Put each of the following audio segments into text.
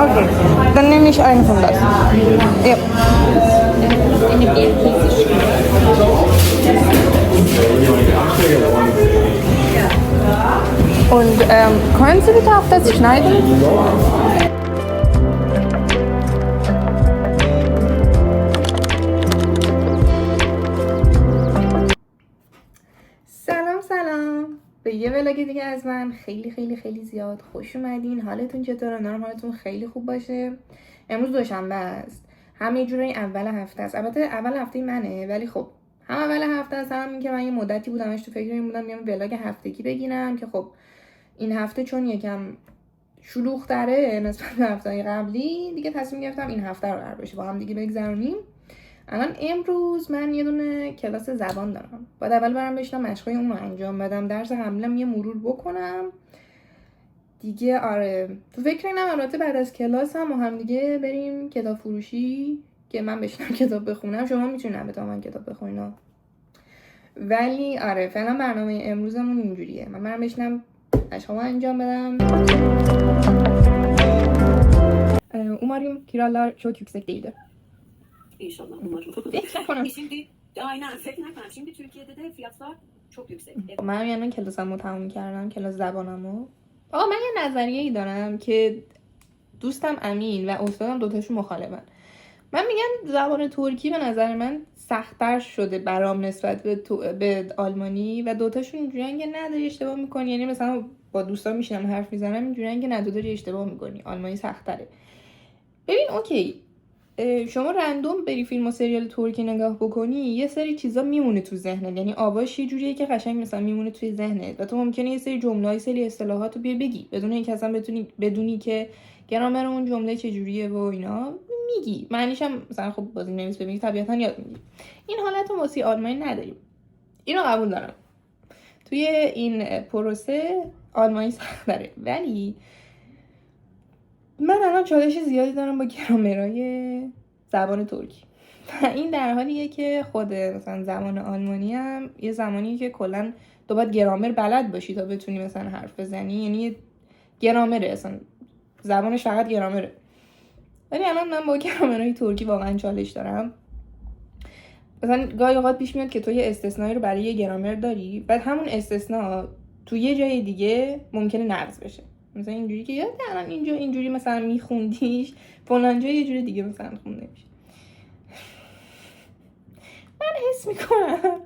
Okay, dann nehme ich einen von das. Ja. Und können Sie bitte auf das schneiden? سلام به یه ولاگ دیگه از من. خیلی خیلی خیلی زیاد خوش اومدین. حالتون چطوره؟ امیدوارم حالتون خیلی خوب باشه. امروز دوشنبه است، همه جوری اول هفته است. البته اول هفته منه، ولی خب هم اول هفته است، هم این که من یه مدتی بودمش تو فکر این بودم بیام ولاگ هفتگی بگیرم که خب این هفته چون یکم شلوغ‌تره نسبت به هفته‌های قبلی، دیگه تصمیم گرفتم این هفته رو قرار بشه با هم دیگه بگذرونیم. الان امروز من یه دونه کلاس زبان دارم، باید اول برم بشینم مشقای اون رو انجام بدم، درس قبلم یه مرور بکنم دیگه. آره تو فکر اینم البته بعد از کلاس هم دیگه بریم کتاب فروشی که من بشینم کتاب بخونم. شما میتونین تا من کتاب بخونین، ولی آره فعلا برنامه امروزمون اینجوریه. من برم بشینم مشقامو انجam بدem. Umarım kiralar çok yüksek değildir. İnşallah umarım. Şimdi aynen فکر نکنم. Şimdi Türkiye'de de fiyatlar çok yüksek. من یعنی کلاسمو تموم کردم، کلاس زبانمو. آقا من یه نظریه ای دارم که دوستم امین و استادم دوتاشون مخالفن. من میگم زبان ترکی به نظر من سخت‌تر شده برام نسبت به آلمانی و دوتاشون اینجوریه که نداری اشتباه میکنی. یعنی مثلا با دوستان میشینم حرف میزنم اینجوریه که نداری اشتباه میکنی، آلمانی سخت‌تره. ببین اوکی شما رندوم بری فیلم و سریال ترکی نگاه بکنی یه سری چیزا میمونه تو ذهنت، یعنی آواش یه جوریه که قشنگ مثلا میمونه توی ذهنت و تو ممکنه یه سری جمله‌های سری اصطلاحات رو بگی بدون اینکه اصلا بدونی که گرامر اون جمله چه جوریه و اینا میگی، معنیش هم مثلا خب بازی نویس ببینی طبیعتا یاد میگی. این حالت رو واسه آلمانی نداریم، اینو قبول دارم. توی این پروسه آلمانی سخت داره، ولی من الان چالش زیادی دارم با گرامرای زبان ترکی. این در حالیه که خود مثلا زبان آلمانی هم یه زمانیه که کلا تو باید گرامر بلد باشی تا بتونی مثلا حرف بزنی، یعنی گرامره، اصلا زبانش فقط گرامره. ولی الان من با گرامرای ترکی واقعا چالش دارم. مثلا گاهی اوقات پیش میاد که تو یه استثنایی رو برای یه گرامر داری، بعد همون استثنا تو یه جای دیگه ممکنه نقض بشه. مثلا اینجوری که یاد الان اینجا اینجوری مثلا میخوندیش فلان جا یه جوری دیگه مثلا خونده میشه. من حس میکنم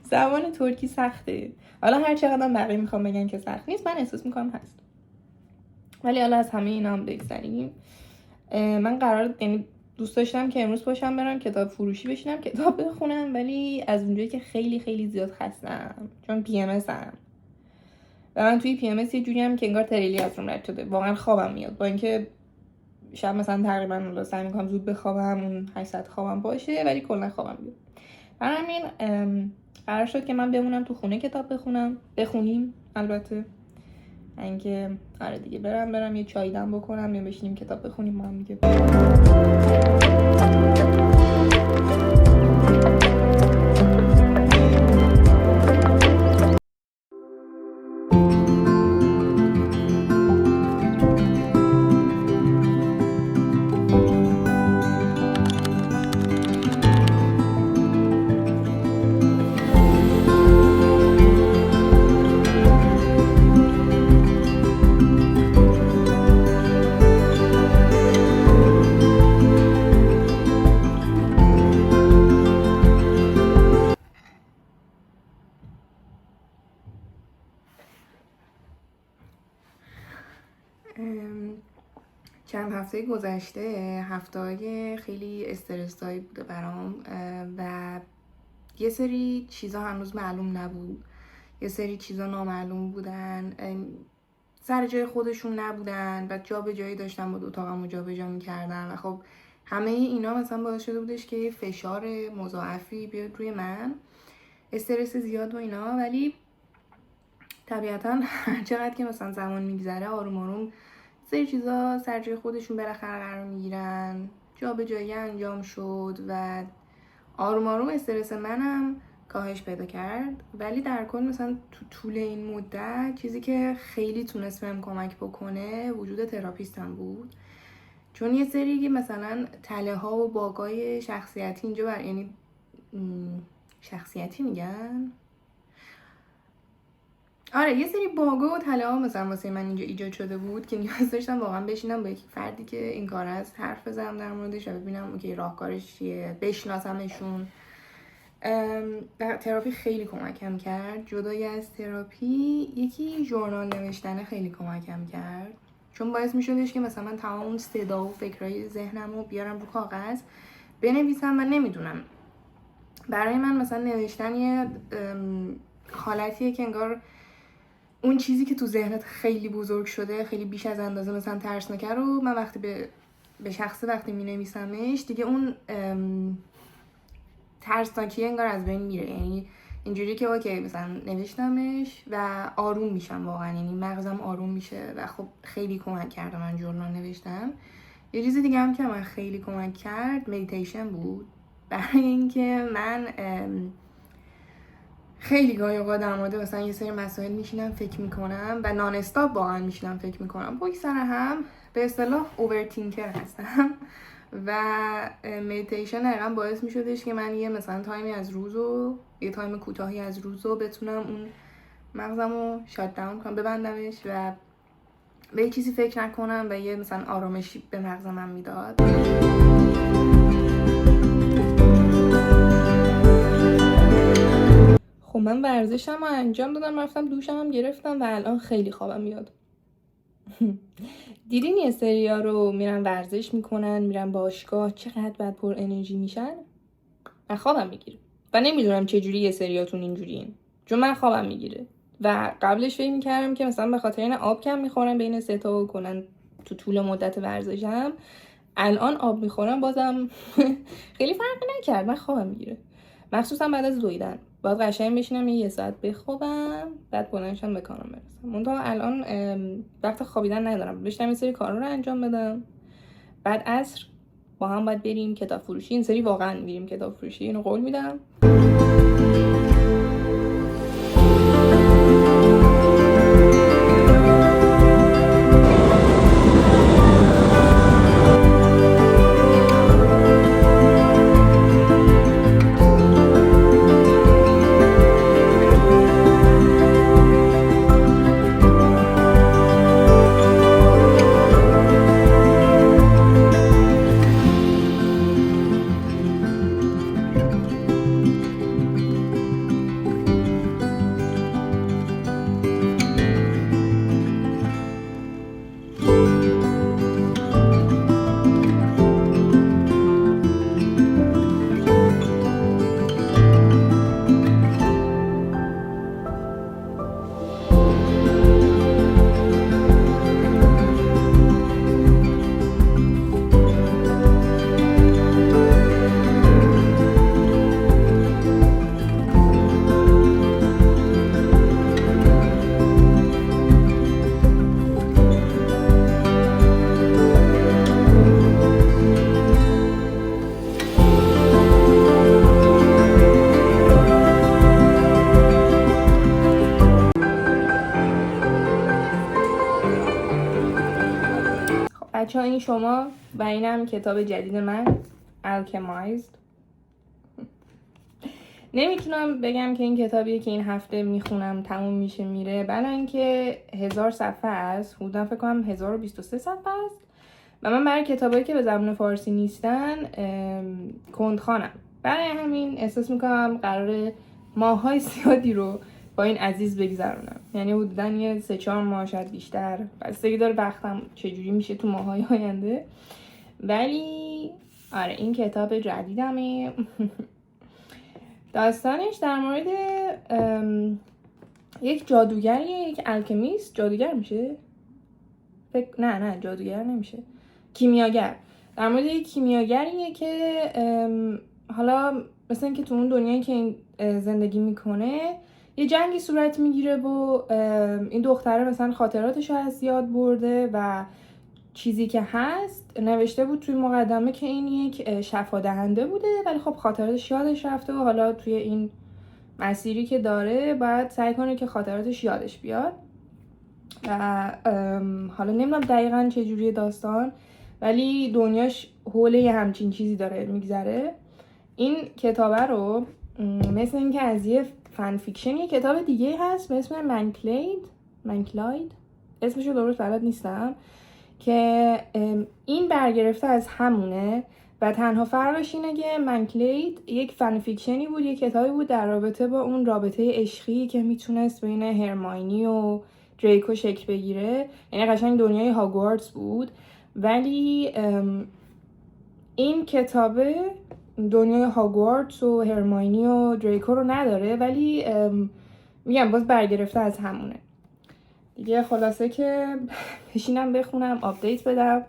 زبان ترکی سخته. حالا هر چقدر بقیه میخوام بگن که سخت نیست، من احساس میکنم هست. ولی حالا از همه اینا هم بگذریم. من یعنی دوست داشتم که امروز باشم برم کتاب فروشی بشینم کتاب بخونم، ولی از اونجایی که خیلی خیلی زیاد خستم چون PMS هم و من توی PMS یه جوری هم که انگار تریلی از روم رد شده، واقعا خوابم میاد با اینکه شب مثلا تقریبا سعی میکنم زود بخوابم، اون 8 ساعت خوابم باشه، ولی کلا خوابم میاد. برای همین قرار شد که من بمونم تو خونه کتاب بخونیم. البته اینکه آره دیگه برم یه چای دم بکنم یا بشینیم کتاب بخونیم ما هم دیگه. چند هفته گذشته هفته‌های خیلی استرس‌زایی بوده برام و یه سری چیزا هنوز معلوم نبود، یه سری چیزا نامعلوم بودن، سر جای خودشون نبودن و جا به جایی داشتن با اتاقمو جا به جا میکردن و خب همه اینا مثلا باعث شده بودش که فشار مضاعفی بیاد روی من، استرس زیاد و اینا. ولی طبیعتا هر چقدر که مثلا زمان میگذره آروم آروم سری چیزا سر جای خودشون بالاخره قرار میگیرن، جا به جایی انجام شد و آروم آروم استرس منم کاهش پیدا کرد. ولی در کل مثلا تو طول این مدت چیزی که خیلی تونست بهم کمک بکنه وجود تراپیستم بود، چون یه سری که مثلا تله ها و باگای شخصیتی اینجا یعنی شخصیتی میگن، آره یه سری باگا و تله ها مثلا واسه من اینجا ایجاد شده بود که نیاز داشتم واقعا بشینم با یک فردی که این کار هست حرف بزنم در موردش و ببینم اوکی راهکارش چیه، بشناسمشون. تراپی خیلی کمکم کرد. جدای از تراپی یکی ژورنال نوشتن خیلی کمکم کرد، چون باعث میشدش که مثلا من تمام اون صدا و فکرای ذهنم رو بیارم رو کاغذ بنویسم و نمیدونم برای من مثلا نوشتن یه حالتیه که انگار اون چیزی که تو ذهنت خیلی بزرگ شده، خیلی بیش از اندازه مثلا ترسناکه رو من وقتی به شخص وقتی می نویسمش دیگه اون ترسناکی انگار از بین میره. یعنی اینجوری که اوکی مثلا نوشتمش و آروم میشم واقعا، یعنی مغزم آروم میشه و خب خیلی کمک کرد من ژورنال نوشتم. یه چیز دیگه هم که من خیلی کمک کرد مدیتیشن بود، برای اینکه من خیلی گاهی اوقات در مورد مثلا یه سری مسائل میشینم فکر میکنم و نان استاپ واقعا میشینم فکر میکنم، پشت سر هم به اصطلاح اوورتینکر هستم و مدیتیشن دقیقا باعث میشدش که من یه مثلا تایمی از روزو، یه تایم کوتاهی از روزو بتونم اون مغزمو شات داون کنم، ببندمش و به یه چیزی فکر نکنم و یه مثلا آرامشی به مغزم میداد. خب من ورزشم رو انجام دادم، رفتم دوشم هم گرفتم و الان خیلی خوابم میاد. دیدین یه سریا رو میرن ورزش میکنن، میرن باشگاه، چقدر بعد پر انرژی میشن؟ من خوابم میگیره و نمیدونم چجوری یه سریاتون اینجورین، چون من خوابم میگیره و قبلش فکر میکردم که مثلا به خاطر این آب کم میخورم بین 3 تا کنن تو طول مدت ورزشم، الان آب میخورم بازم خیلی فرقی نکرد، من خوابم میگیره، مخصوصا بعد از دویدن. باید قشنگ بشینم یه ساعت بخوابم بعد بلندشم به کارم برسم. منتها الان وقت خوابیدن ندارم، بشینم یه سری کارا رو انجام بدم، بعد عصر با هم باید بریم کتاب فروشی. این سری واقعا میریم کتاب فروشی، اینو قول میدم. بچه ها این شما و اینم کتاب جدید من Alchemized. نمیتونم بگم که این کتابیه که این هفته میخونم تموم میشه میره، بلا اینکه 1000 صفحه است، حدودا فکر کنم 1023 صفحه است و من برای کتابایی که به زبان فارسی نیستن کندخوانم، برای همین احساس میکنم قراره ماهای زیادی رو با این عزیز بگذرونم، یعنی حدودا یه 3-4 ماه شاید بیشتر، بستگی داره وقتم چجوری میشه تو ماهای آینده. ولی آره این کتاب جدیدمه داستانش در مورد یک جادوگریه، یک الکمیست. جادوگر میشه؟ نه جادوگر نمیشه، کیمیاگر. در مورد یک کیمیاگریه که حالا مثل اینکه تو اون دنیایی که این زندگی میکنه یه جنگی صورت میگیره و این دختره مثلا خاطراتش رو از یاد برده و چیزی که هست نوشته بود توی مقدمه که این یک شفا دهنده بوده، ولی خب خاطراتش یادش رفته و حالا توی این مسیری که داره باید سعی کنه که خاطراتش یادش بیاد. و حالا نمیدونم دقیقا چجوری داستان، ولی دنیاش حول یه همچین چیزی داره میگذره. این کتابه رو مثل اینکه از یه فن فیکشن یه کتاب دیگه هست به اسم منکلاید، اسمشو درست بلد نیستم، که این برگرفته از همونه و تنها فرقش اینه که منکلید یک فن فیکشنی بود، یک کتابی بود در رابطه با اون رابطه عشقی که میتونست بین هرماینی و دریکو شکل بگیره، یعنی قشنگ دنیای هاگوارتس بود. ولی این کتابه دنیای هاگوارتس و هرماینی و دریکو رو نداره، ولی میگم باز برگرفته از همونه دیگه. خلاصه که بشینم بخونم، آپدیت بدم.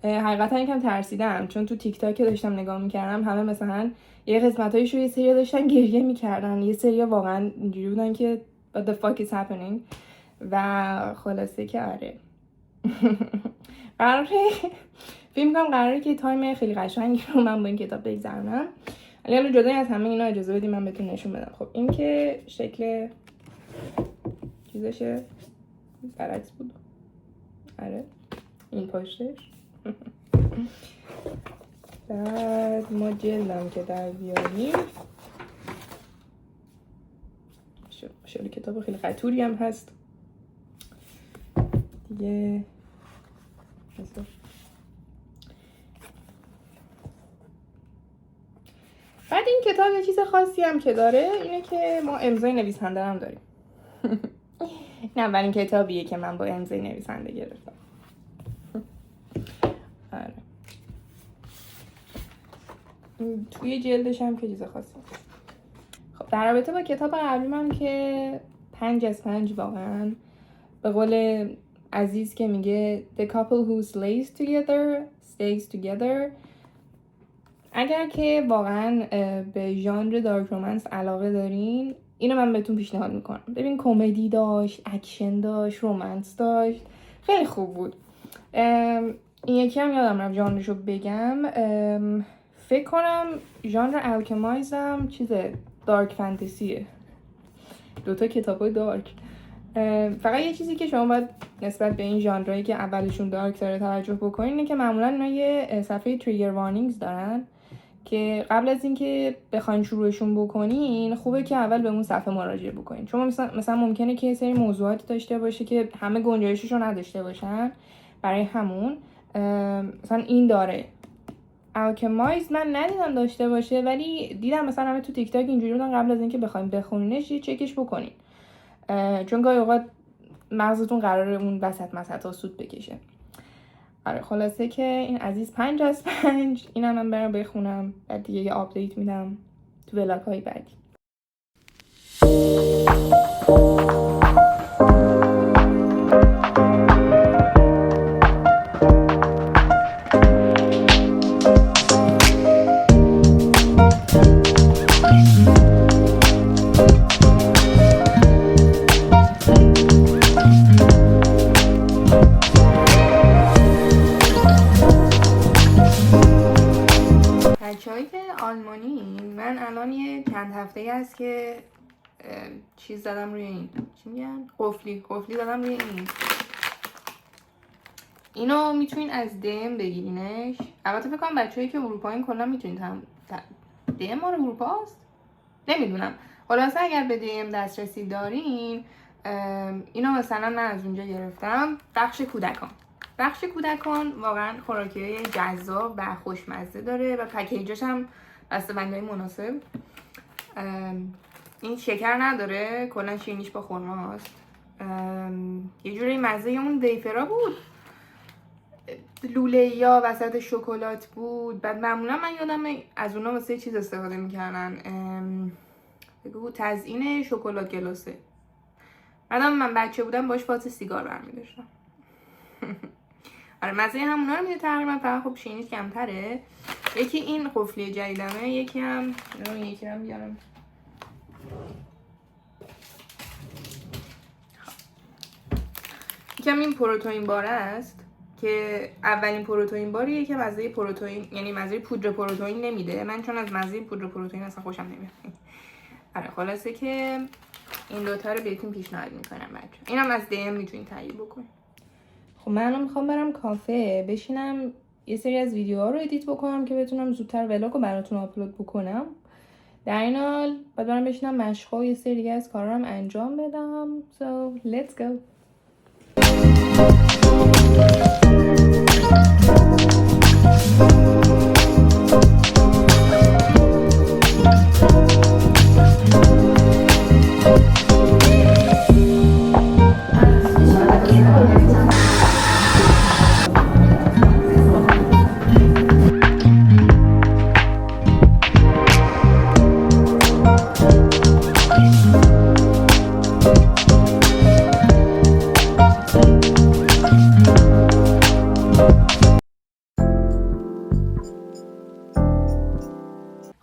حقیقتا یکم ترسیدم چون تو تیک تاک داشتم نگاه میکردم، همه مثلا یه قسمتایشو یه سری داشتن گریه میکردن، یه سری واقعا اینجوری بودن که what the fuck is happening. و خلاصه که آره قراره که تایم خیلی قشنگی رو من با این کتاب بگذرونم. ولی حالا جدای از همه اینا اجازه بدید من بهتون نشون بدم. خب این که شکل چیزشه برعکس بود. آره این پشتش. بعد ما جلدم که در بیاریم شکل کتاب خیلی قطوری هم هست دیگه. بعد این کتاب یه چیز خاصی هم که داره اینه که ما امضای نویسنده هم داریم. نه اولین کتابیه که من با امضای نویسنده گرفتم. آره. توی جلدش هم که چیز خاصی هست. خب در رابطه با کتاب قبلیم هم که 5 از 5 واقعا، به قول عزیز که میگه The couple who stays together. اگر که واقعا به ژانر دارک رومنس علاقه دارین اینو من بهتون پیشنهاد میکنم. ببین کمدی داشت، اکشن داشت، رومنس داشت، خیلی خوب بود. این یکی هم یادم رفت ژانرشو بگم، فکر کنم ژانر الکمایز هم چیزه دارک فانتزیه. دوتا کتابای دارک. فقط یه چیزی که شما باید نسبت به این ژانرایی که اولشون دارک داره توجه بکنین اینه که معمولا اینا یه صفحه تریگر وارنینگز دارن که قبل از اینکه بخواین شروعشون بکنین خوبه که اول به اون صفحه مراجعه بکنین، چون مثلا ممکنه که یه سری موضوعات داشته باشه که همه گنجایشش رو نداشته باشن. برای همون مثلا این داره الکمایز من ندیدم داشته باشه، ولی دیدم مثلا همه تو تیک تاک اینجوری بودن قبل از اینکه بخواین بخونینش یه چکش بکنین، چون گاهی اوقات مغزتون قراره اون وسط سود بکشه. آره خلاصه که این عزیز 5 از 5. اینم من برم بخونم، بعد دیگه یه آپدیت میدم تو ولاگ های بعدی. آلمانی من الان یه چند هفته است که چیز زدم روی این چی میگن قفلی زدم روی اینو میتونین از DM بگیرینش. البته فکر کنم بچه‌ای که اروپایین کلا میتونین DM مال اروپاست نمیدونم. خلاصه اگر به DM دسترسی دارین اینو مثلا من از اونجا گرفتم. بخش کودکان واقعا خوراکی‌های جذاب و خوشمزه داره و پکیجش هم بسته‌بندی‌های مناسب. این شکر نداره، کلا شیرینیش با خرماست. یه جوری مزه اون ویفرا بود، لوله یا وسط شکلات بود. بعد معمولا من یادم از اونا واسه چیز استفاده میکردن، بگو تزیین شکلات گلاسه. بعدم من بچه بودم باش فاز سیگار برمی‌داشتم. آره مزه همونا رو میده تقریبا، فقط خب شیرینیش کمتره. یکی این قفلی جدیدمه، یکی هم بیارم. یکم این پروتئین بار است که اولین پروتئین باریه که مزه پروتئین، یعنی مزه پودر پروتئین نمیده. من چون از مزه پودر پروتئین اصلا خوشم نمیاد. آره خلاصه که این دوتا رو بهتون پیشنهاد میکنم بچه. اینم از DM میتونین تهیه بکنین. خب من الان میخوام برم کافه بشینم یه سری از ویدیوها رو ادیت بکنم که بتونم زودتر ولاگ رو براتون آپلود بکنم. در این حال باید برم بشینم مشقا و یه سری دیگه از کارا رو انجام بدم. So let's go.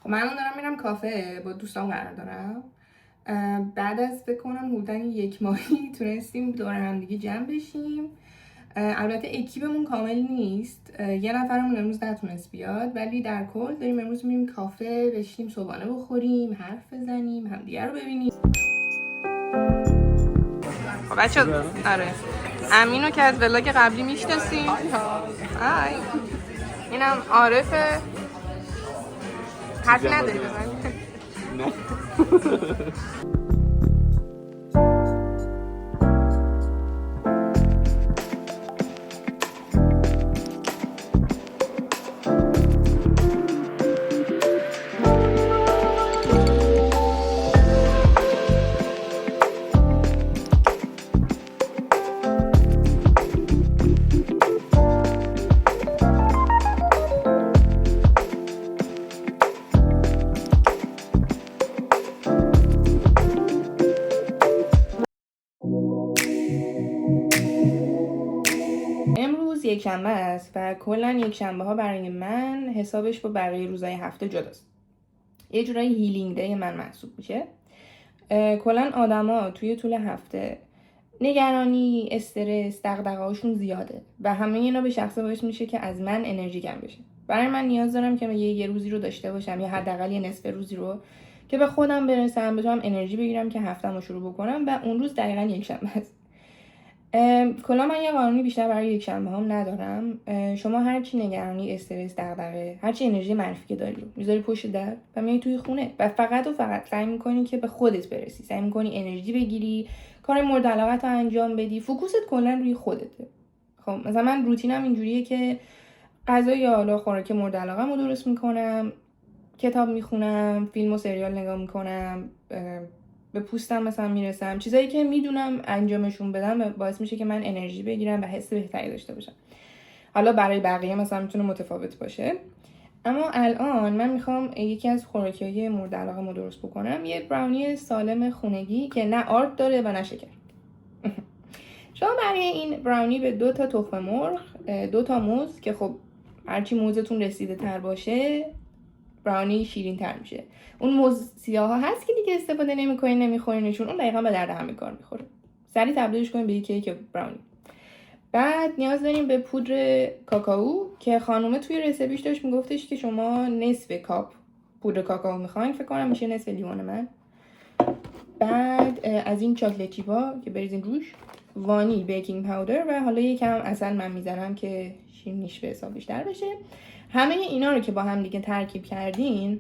من الان دارم میرم کافه با دوستام قرار دارم. بعد از فکر کنم حدوداً 1 ماهی تونستیم دور هم دیگه جمع بشیم. البته اکیپمون کامل نیست، یه نفرمون امروز نتونست بیاد، ولی در کل داریم امروز میریم کافه بشینیم صبحانه بخوریم، حرف بزنیم، همدیگه رو ببینیم. خب بچه آره امینو که از ولاگ قبلی میشناسیم. های اینم عارفه. حرفی نداری بزنی؟ نه. یکشنبه است و کلا یکشنبه ها برای من حسابش با بقیه روزهای هفته جداست. یه جورایی هیلینگ دی من محسوب میشه. کلا آدما توی طول هفته نگرانی، استرس، دغدغه‌هاشون زیاده و همه اینا به شخصه باعث میشه که از من انرژی کم بشه. برای من نیاز دارم که یه روزی رو داشته باشم یا حداقل یه نصف روزی رو که به خودم برسم، بتونم انرژی بگیرم که هفته‌مو شروع بکنم و اون روز دقیقاً یکشنبه است. کلا من یه قانونی بیشتر برای یکشنبه هم ندارم. شما هرچی نگرانی، استرس، دغدغه، هرچی انرژی منفی که داری رو میذاری پشت در و میای توی خونه و فقط سعی میکنی که به خودت برسی، سعی میکنی انرژی بگیری، کار مورد علاقت رو انجام بدی، فوکوست کلا روی خودته. خب مثلا من روتینم اینجوریه که غذا یا حالا خوراک مورد علاقه‌مو درست میکنم، کتاب میخونم، فیلم و سریال نگاه میکنم، به پوستم مثلا میرسم، چیزایی که میدونم انجامشون بدم باعث میشه که من انرژی بگیرم و حس بهتری داشته باشم. حالا برای بقیه مثلا میتونه متفاوت باشه، اما الان من میخوام یکی از خوراکی‌های مورد علاقه‌مو درست بکنم. یه براونی سالم خونگی که نه آرد داره و نه شکر. شما برای این براونی به 2 تا تخم مرغ، 2 تا موز که خب هرچی موزتون رسیده تر باشه براونی شیرین تر میشه. اون موز سیاه ها هست که دیگه استفاده نمیکنین نمیخورینشون، اون دقیقا به درد همین کار میخوره. سریع تبدیلش کنین به یک کیک براونی. بعد نیاز داریم به پودر کاکائو که خانومه توی رسیپیش داشت میگفتش که شما نصف کاپ پودر کاکائو میخواین، فکر کنم میشه نصف لیوان من. بعد از این چاکلت چیپا که بریزین روش، وانیل، بیکینگ پاودر و حالا یکم عسل من میذارم که شیرینیش به حساب بیشتر بشه. همه اینا رو که با هم دیگه ترکیب کردین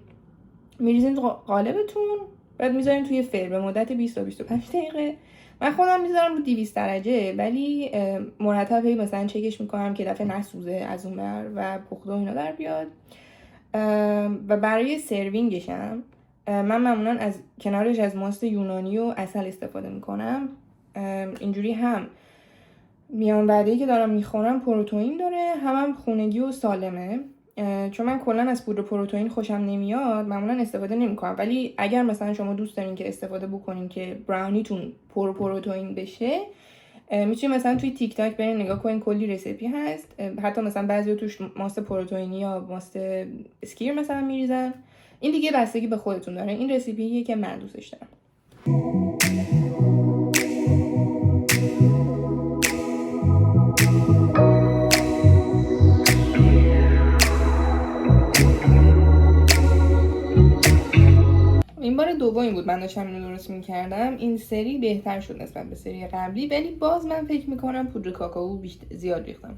میریزین تو قالبتون، بعد میذارین توی فر به مدت 20 تا 25 دقیقه. من خودم میذارم رو 200 درجه، ولی مرتب مثلا چکش میکنم که دفعه نسوزه از اون بر و پخته و اینا در بیاد. و برای سروینگشم من معمولا از کنارش از ماست یونانی و عسل استفاده میکنم. اینجوری هم میان بعدی که دارم میخورم پروتئین داره، هم خونگی و سالمه. چون من کلا از پودر پروتئین خوشم نمیاد معمولا استفاده نمیکنم، ولی اگر مثلا شما دوست دارین که استفاده بکنین که براونیتون پر پروتئین بشه، میتونید مثلا توی تیک تاک برین نگاه کنین، کلی رسیپی هست، حتی مثلا بعضی توش ماست پروتئینی یا ماست اسکیر مثلا میریزن. این دیگه بستگی به خودتون داره. این رسیپیه که من دوستش دارم. این بار دومی بود من داشتم اینو درست میکردم. این سری بهتر شد نسبت به سری قبلی، ولی باز من فکر میکنم پودر کاکائو زیاد ریختم،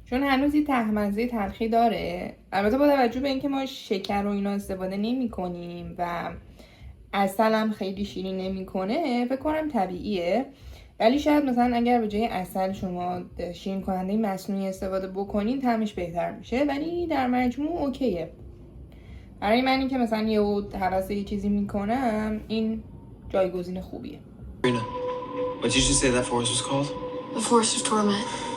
چون هنوز یه طعم‌مزه تلخی داره. البته با توجه به اینکه ما شکر و اینا استفاده نمی کنیم و عسل هم خیلی شیرین نمیکنه، فکر کنم طبیعیه. ولی شاید مثلا اگر به جای عسل شما شیرین کننده مصنوعی استفاده بکنین طعمش بهتر میشه، ولی در مجموع اوکیه. برای منی که مثلا یه هوس یه چیزی میکنم، این جایگزین خوبیه. What did you say that forest was called? The Forest of Torment.